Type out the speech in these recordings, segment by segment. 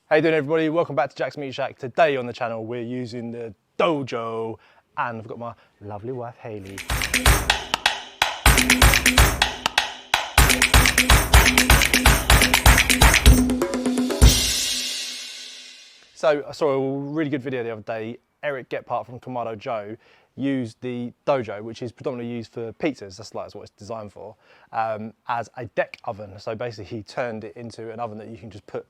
How you doing, everybody? Welcome back to Jack's Meat Shack. Today on the channel we're using the DoJoe and I've got my lovely wife Hayley. So I saw a really good video the other day. Eric Getpart from Kamado Joe used the DoJoe, which is predominantly used for pizzas, that's what it's designed for, as a deck oven. So basically he turned it into an oven that you can just put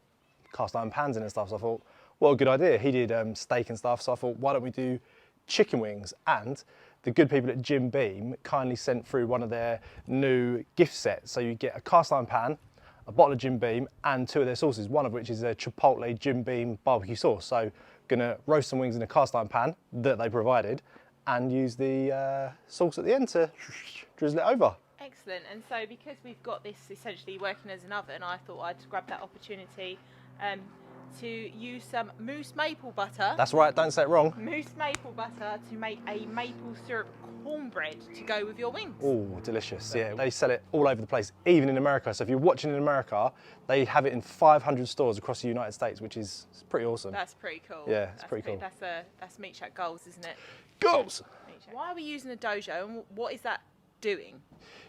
cast iron pans in and stuff. So I thought, what a good idea. He did steak and stuff, so I thought, why don't we do chicken wings? And the good people at Jim Beam kindly sent through one of their new gift sets. So you get a cast iron pan, a bottle of Jim Beam, and two of their sauces, one of which is a Chipotle Jim Beam barbecue sauce. So gonna roast some wings in a cast iron pan that they provided and use the sauce at the end to drizzle it over. Excellent. And so because we've got this essentially working as an oven, I thought I'd grab that opportunity to use some mousse maple butter. That's right, don't say it wrong. Mousse maple butter to make a maple syrup cornbread to go with your wings. Oh, delicious, yeah. They sell it all over the place, even in America. So if you're watching in America, they have it in 500 stores across the United States, which is pretty awesome. That's pretty cool. Yeah, it's pretty cool. That's Meat Shack goals, isn't it? Goals! Why are we using the DoJoe and what is that doing?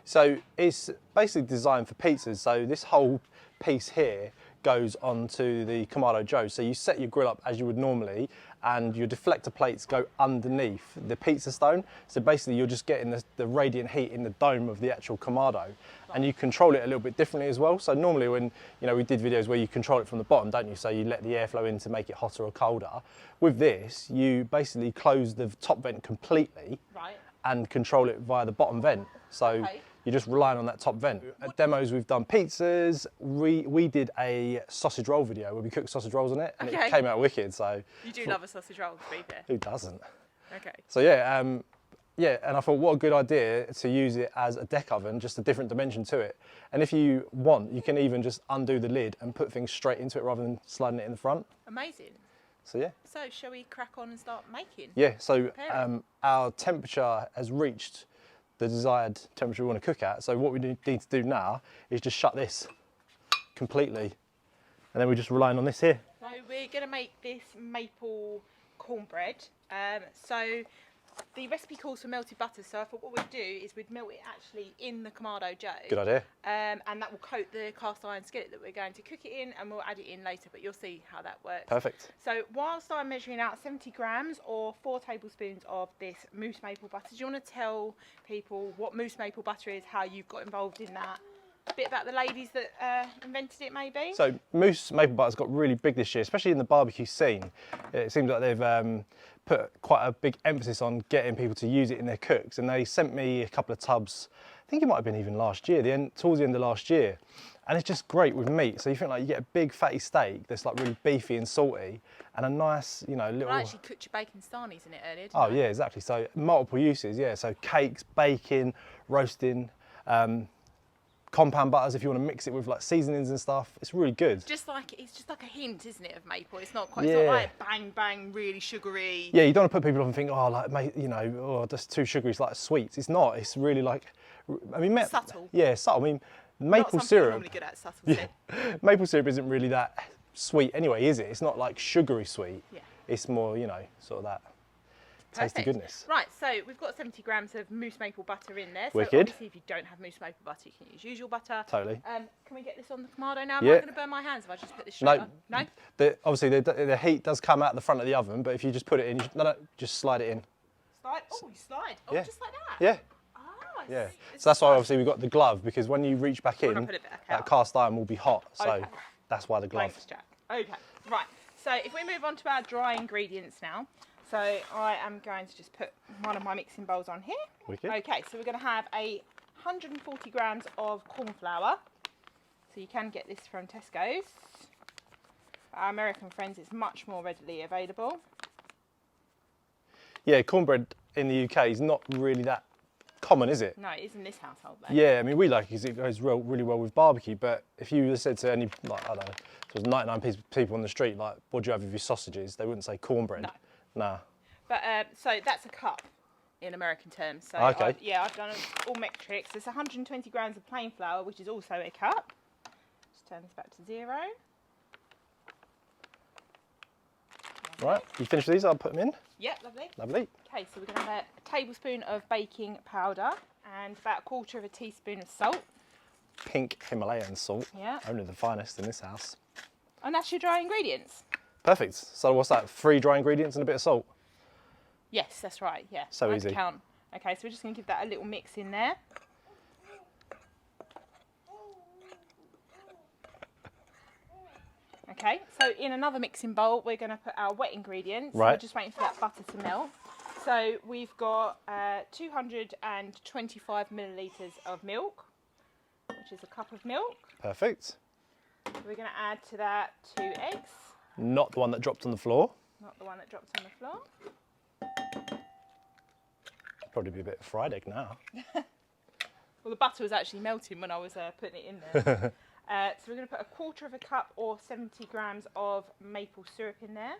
So it's basically designed for pizzas. So this whole piece here goes onto the Kamado Joe. So you set your grill up as you would normally and your deflector plates go underneath the pizza stone. So basically you're just getting the radiant heat in the dome of the actual Kamado, and you control it a little bit differently as well. So normally when, we did videos where you control it from the bottom, don't you? So you let the airflow in to make it hotter or colder. With this, you basically close the top vent completely. Right. And control it via the bottom vent. So you're just relying on that top vent. At demos, we've done pizzas. We did a sausage roll video where we cooked sausage rolls on it, and it came out wicked. So you do love a sausage roll, to be fair. Who doesn't? Okay. So yeah, and I thought, what a good idea to use it as a deck oven, just a different dimension to it. And if you want, you can even just undo the lid and put things straight into it rather than sliding it in the front. Amazing. So yeah. So shall we crack on and start making? Yeah, so our temperature has reached the desired temperature we want to cook at. So what we need to do now is just shut this completely. And then we're just relying on this here. So we're going to make this maple cornbread. So the recipe calls for melted butter. So I thought what we'd do is we'd melt it actually in the Kamado Joe. Good idea. And that will coat the cast iron skillet that we're going to cook it in, and we'll add it in later, but you'll see how that works. Perfect. So whilst I'm measuring out 70 grams or 4 tablespoons of this mousse maple butter, do you want to tell people what mousse maple butter is, how you've got involved in that? A bit about the ladies that invented it, maybe? So mousse maple butter's got really big this year, especially in the barbecue scene. It seems like they've put quite a big emphasis on getting people to use it in their cooks, and they sent me a couple of tubs. I think it might have been even last year, towards the end of last year. And it's just great with meat. So you think like you get a big fatty steak that's like really beefy and salty, and a nice, little... Well, I actually cooked your bacon starnies in it earlier, didn't I? I? Yeah, exactly. So multiple uses, yeah. So cakes, baking, roasting, compound butters if you want to mix it with like seasonings and stuff. It's really good. It's just like a hint, isn't it, of maple? It's not quite, it's not like bang bang, really sugary. Yeah, you don't want to put people off and think, oh, like, oh, that's too sugary. It's like sweets. It's not. It's really like, subtle. Yeah, subtle. I mean, maple syrup. Normally good at subtlety. Yeah. Maple syrup isn't really that sweet anyway, is it? It's not like sugary sweet. Yeah. It's more, sort of that tasty goodness. Right, so we've got 70 grams of mousse maple butter in there. So Wicked. Obviously if you don't have mousse maple butter, you can use usual butter. Totally. Can we get this on the Kamado now? Yeah. Am I going to burn my hands if I just put this straight on? No? Obviously the heat does come out the front of the oven, but if you just put it in, just slide it in. Slide? Oh, you slide. Oh, yeah. Just like that? Yeah. Oh, I Yeah. see. So that's why obviously we've got the glove, because when you reach back in, put it back that out. cast iron will be hot. So Okay. that's why the glove. Thanks, Jack. Okay, right. So if we move on to our dry ingredients now. So I am going to just put one of my mixing bowls on here. Wicked. Okay, so we're going to have 140 grams of corn flour. So you can get this from Tesco's. For our American friends, it's much more readily available. Yeah, cornbread in the UK is not really that common, is it? No, it is in this household though. Yeah, I mean, we like it because it goes really well with barbecue, but if you said to any, like, I don't know, so there's 99 people on the street, like, what do you have with your sausages? They wouldn't say cornbread. No. Nah. But so that's a cup in American terms. So okay. I've done all metrics. There's 120 grams of plain flour, which is also a cup. Just turn this back to 0. Right, you finished with these, I'll put them in. Yep, lovely. Lovely. Okay, so we're going to have a tablespoon of baking powder and about 1/4 teaspoon of salt. Pink Himalayan salt. Yeah. Only the finest in this house. And that's your dry ingredients. Perfect. So what's that? 3 dry ingredients and a bit of salt? Yes, that's right, yeah. So I had to easy. count. Okay, so we're just going to give that a little mix in there. Okay, so in another mixing bowl, we're going to put our wet ingredients. Right. We're just waiting for that butter to melt. So we've got 225 millilitres of milk, which is a cup of milk. Perfect. We're going to add to that 2 eggs. Not the one that dropped on the floor. Not the one that dropped on the floor. Probably be a bit of fried egg now. Well, the butter was actually melting when I was putting it in there. So we're going to put 1/4 cup or 70 grams of maple syrup in there.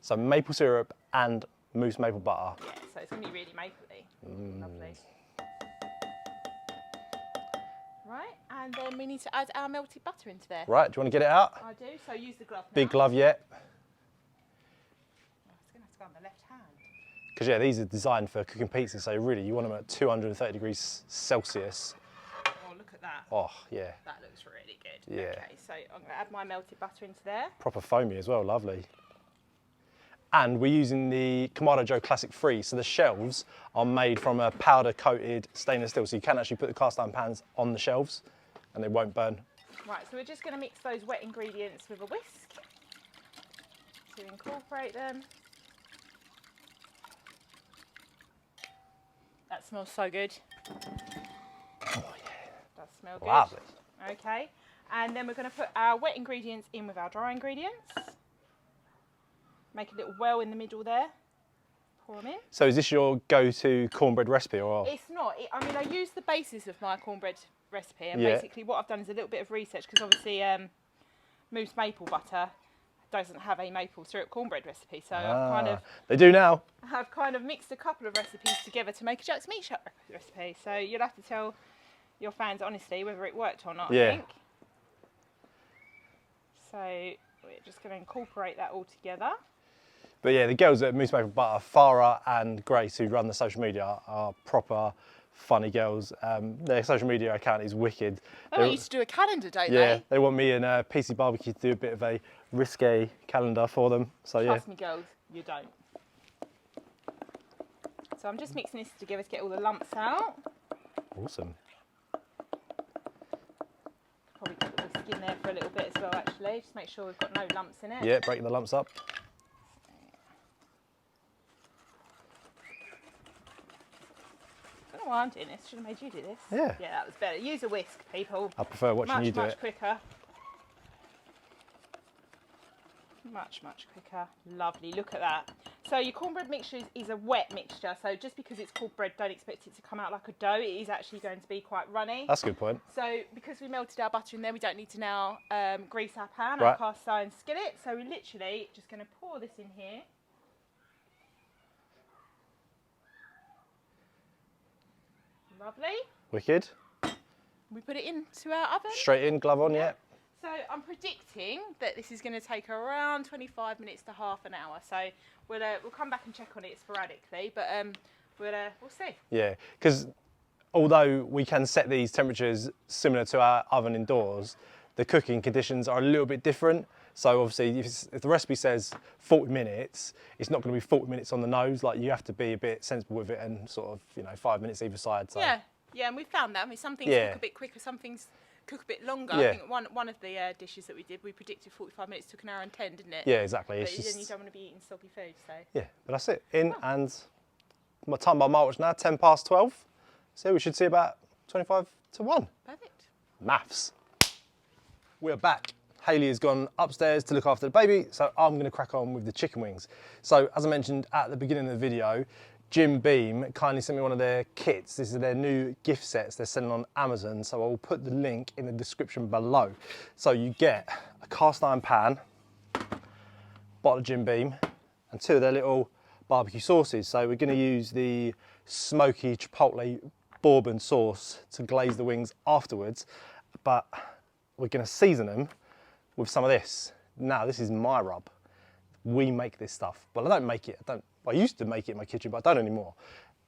So maple syrup and mousse maple butter. Yeah, so it's going to be really mapley. Lovely. Right, and then we need to add our melted butter into there. Right, do you want to get it out? I do, so use the glove now. Big glove yet? Oh, it's going to have to go on the left hand. Because yeah, these are designed for cooking pizza, so really you want them at 230 degrees Celsius. Oh, look at that. Oh, yeah. That looks really good. Yeah. Okay, so I'm going to add my melted butter into there. Proper foamy as well, lovely. And we're using the Kamado Joe Classic Free, so the shelves are made from a powder coated stainless steel, so you can actually put the cast iron pans on the shelves and they won't burn. Right, so we're just going to mix those wet ingredients with a whisk to incorporate them. That smells so good. Oh yeah. Does smell good. Lovely. Okay, and then we're going to put our wet ingredients in with our dry ingredients. Make a little well in the middle there. Pour them in. So is this your go-to cornbread recipe or? It's not. I mean, I use the basis of my cornbread recipe, and Yeah. basically what I've done is a little bit of research because obviously mousse maple butter doesn't have a maple syrup cornbread recipe, so They do now. I've kind of mixed a couple of recipes together to make a Jack's meat shop recipe. So you'll have to tell your fans honestly whether it worked or not. Yeah. I think. So we're just going to incorporate that all together. But yeah, the girls at Mousse Maple Butter, Farah and Grace, who run the social media, are proper funny girls. Their social media account is wicked. They used to do a calendar, don't Yeah, they? they want me and PC Barbecue to do a bit of a risque calendar for them. So yeah. Trust me, girls, you don't. So I'm just mixing this together to get all the lumps out. Awesome. Probably put the whisk in there for a little bit as well, actually. Just make sure we've got no lumps in it. Yeah, breaking the lumps up. I don't know why I'm doing this. Should have made you do this. Yeah. Yeah, that was better. Use a whisk, people. I prefer watching you do Much it. quicker. Much quicker. Lovely. Look at that. So your cornbread mixture is a wet mixture. So just because it's called bread, don't expect it to come out like a dough. It is actually going to be quite runny. That's a good point. So because we melted our butter in there, we don't need to now grease our pan, Right. our cast iron skillet. So we're literally just going to pour this in here. Lovely. Wicked. We put it into our oven. Straight in, glove on, yeah. So I'm predicting that this is going to take around 25 minutes to half an hour. So we'll come back and check on it sporadically, but we'll see. Yeah, because although we can set these temperatures similar to our oven indoors, the cooking conditions are a little bit different. So obviously, if the recipe says 40 minutes, it's not going to be 40 minutes on the nose. Like you have to be a bit sensible with it and sort of, 5 minutes either side. So. Yeah, and we found that. I mean, some things Yeah. cook a bit quicker, some things cook a bit longer. Yeah. I think one of the dishes that we did, we predicted 45 minutes, took an hour and 10, didn't it? Yeah, exactly. But It's then just, you don't want to be eating soggy food, so. yeah, but that's it. In and my time by my watch now, 10 past 12. So we should see about 25 to 1. Perfect. Maths. We're back. Hayley has gone upstairs to look after the baby, so I'm going to crack on with the chicken wings. So as I mentioned at the beginning of the video, Jim Beam kindly sent me one of their kits. This is their new gift sets they're selling on Amazon, so I'll put the link in the description below. So you get a cast iron pan, bottle of Jim Beam, and 2 of their little barbecue sauces. So we're going to use the smoky Chipotle bourbon sauce to glaze the wings afterwards, but we're going to season them with some of this. Now this is my rub, we make this stuff. Well, I don't make it. I used to make it in my kitchen, but I don't anymore.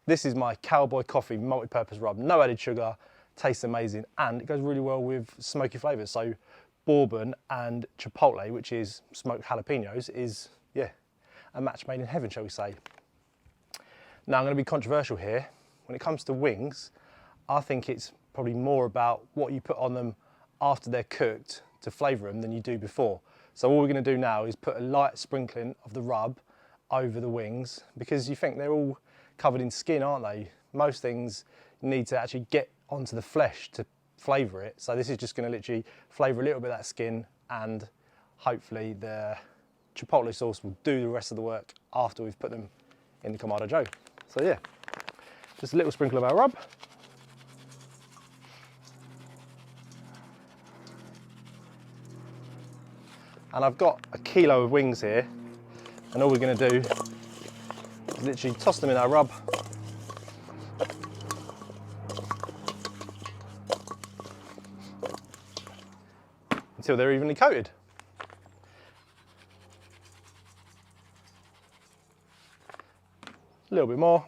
This is my Cowboy Coffee multi-purpose rub. No added sugar, tastes amazing, and it goes really well with smoky flavors. So bourbon and chipotle, which is smoked jalapenos, is, yeah, a match made in heaven, shall we say. Now, I'm going to be controversial here. When it comes to wings, I think it's probably more about what you put on them after they're cooked to flavour them than you do before. So all we're going to do now is put a light sprinkling of the rub over the wings, because you think they're all covered in skin, aren't they? Most things need to actually get onto the flesh to flavour it. So this is just going to literally flavour a little bit of that skin, and hopefully the chipotle sauce will do the rest of the work after we've put them in the Kamado Joe. So yeah, just a little sprinkle of our rub. And I've got a kilo of wings here, and all we're going to do is literally toss them in our rub. Until they're evenly coated. A little bit more.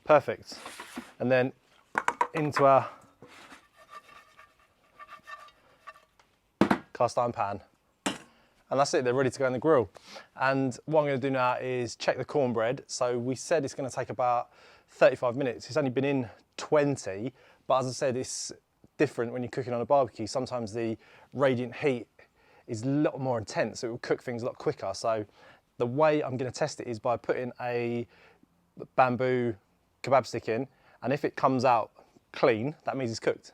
Perfect. And then into our cast iron pan. And that's it, they're ready to go in the grill. And what I'm going to do now is check the cornbread. So we said it's going to take about 35 minutes. It's only been in 20, but as I said, it's different when you're cooking on a barbecue. Sometimes the radiant heat is a lot more intense, so it will cook things a lot quicker. So the way I'm going to test it is by putting a bamboo kebab stick in, and if it comes out clean, that means it's cooked.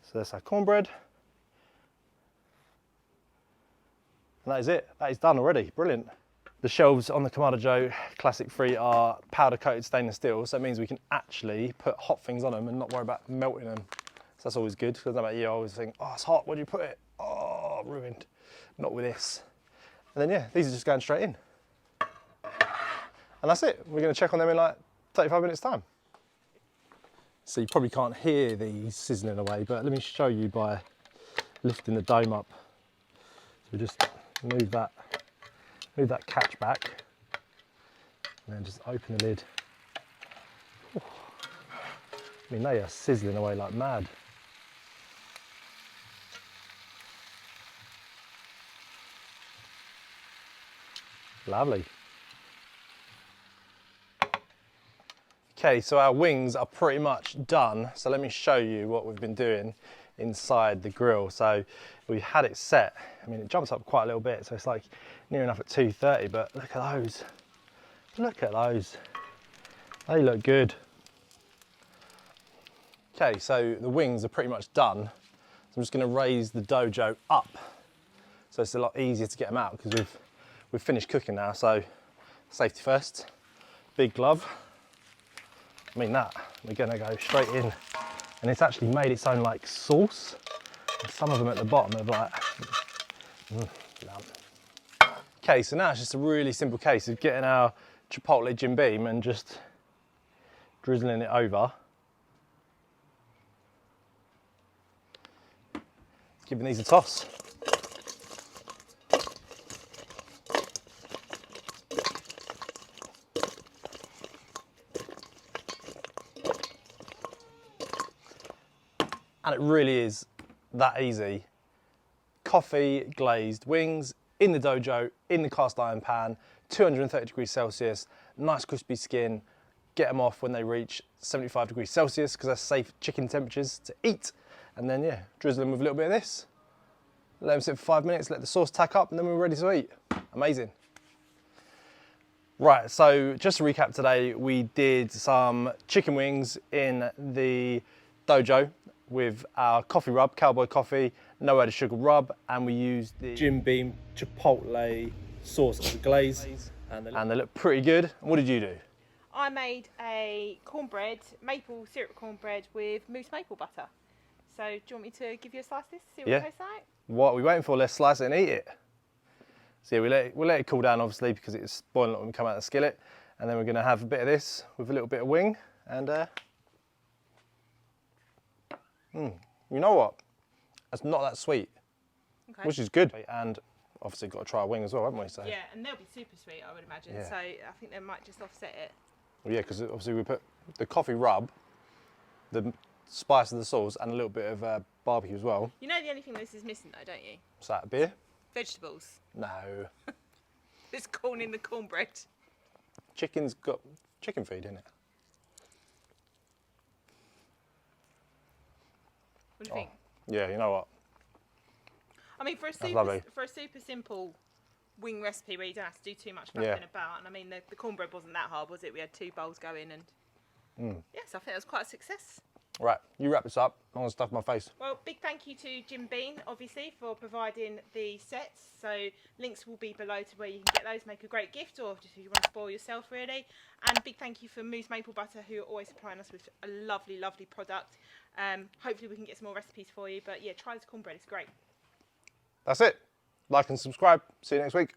So that's our cornbread. And that is it, that is done already, brilliant. The shelves on the Kamado Joe Classic 3 are powder coated stainless steel, so it means we can actually put hot things on them and not worry about melting them. So that's always good, because I don't know about you, I always think, oh, it's hot, where do you put it? Oh, ruined. Not with this. And then yeah, these are just going straight in. And that's it, we're going to check on them in like 35 minutes time. So you probably can't hear these sizzling away, but let me show you by lifting the dome up. So we just move that catch back, and then just open the lid. Ooh. I mean, they are sizzling away like mad. Lovely. Okay, so our wings are pretty much done. So let me show you what we've been doing inside the grill. So we had it set. I mean, it jumps up quite a little bit, so it's like near enough at 230, but look at those. Look at those. They look good. Okay, so the wings are pretty much done. So I'm just gonna raise the DoJoe up, so it's a lot easier to get them out, because we've finished cooking now. So safety first, big glove. I mean that, we're gonna go straight in. And it's actually made its own like sauce. And some of them at the bottom are like, Okay, so now it's just a really simple case of getting our Chipotle Jim Beam and just drizzling it over. Giving these a toss. And it really is that easy. Coffee glazed wings in the DoJoe, in the cast iron pan, 230 degrees Celsius, nice crispy skin. Get them off when they reach 75 degrees Celsius, because that's safe chicken temperatures to eat. And then yeah, drizzle them with a little bit of this. Let them sit for 5 minutes, let the sauce tack up, and then we're ready to eat. Amazing. Right, so just to recap today, we did some chicken wings in the DoJoe with our coffee rub, Cowboy Coffee, no added sugar rub, and we used the Jim Beam Chipotle sauce as a glaze, and they look pretty good. And what did you do? I made a cornbread, maple syrup cornbread with mousse maple butter. So do you want me to give you a slice of this, see what it tastes like? What are we waiting for? Let's slice it and eat it. So yeah, we'll let it cool down obviously, because it's boiling when we come out of the skillet. And then we're going to have a bit of this with a little bit of wing. And you know what? It's not that sweet, which is good. And obviously got to try a wing as well, haven't we? So yeah, and they'll be super sweet, I would imagine. Yeah. So I think they might just offset it. well, yeah, because obviously we put the coffee rub, the spice of the sauce, and a little bit of barbecue as well. You know the only thing this is missing though, don't you? Is that a beer? Vegetables. No. There's corn in the cornbread. Chicken's got chicken feed in it. What do you think? Yeah, you know what? I mean, for a lovely. super simple wing recipe where you don't have to do too much Yeah. faffing about, and I mean the cornbread wasn't that hard, was it? We had 2 bowls going, and yes, I think it was quite a success. Right, you wrap this up. I'm gonna stuff my face. Well, big thank you to Jim Beam, obviously, for providing the sets. So links will be below to where you can get those, make a great gift, or just if you want to spoil yourself, really. And big thank you for Mousse Maple Butter, who are always supplying us with a lovely, lovely product. Hopefully we can get some more recipes for you. But yeah, try this cornbread, it's great. That's it. Like and subscribe. See you next week.